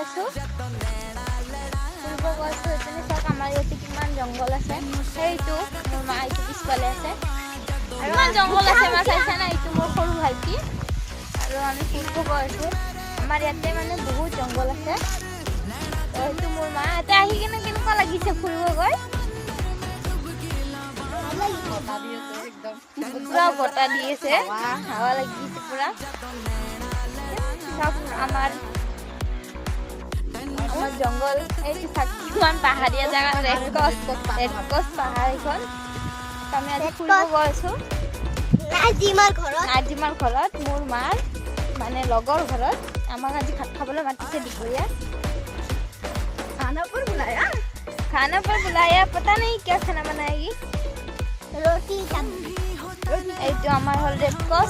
গৈছোঁ এইপিনে চাওক আমাৰ ইয়াতে কিমান জংঘল আছে সেইটো মোৰ মা এইটো পিছফালে আছে ইমান জংঘল আছে মা চাইছে না এইটো মোৰ সৰু ভাইটি আৰু আমি ফুৰিব গৈছোঁ আমাৰ ইয়াতে মানে বহুত জংঘল আছে এইটো মোৰ মা ইয়াতে আহি কিনে কেনেকুৱা লাগিছে ফুৰিব গৈ পুৰা বতাহ দি আছে হাৱা লাগিছে পুৰা আমাৰ জংঘল এইটো কিমান পাহাৰীয়া জেগা ৰেডক্ৰছ পাহাৰ এখন আমি আজি ফুৰিব গৈছোঁ নাজিমাৰ ঘৰত মোৰ মাৰ মানে লগৰ ঘৰত আমাক আজি ভাত খাবলৈ মাতিছে দুপৰীয়া खाना पर बुलाया पता नहीं क्या खाना बनाएगी रोटी এইটো আমাৰ হল ৰেড ক্ৰছ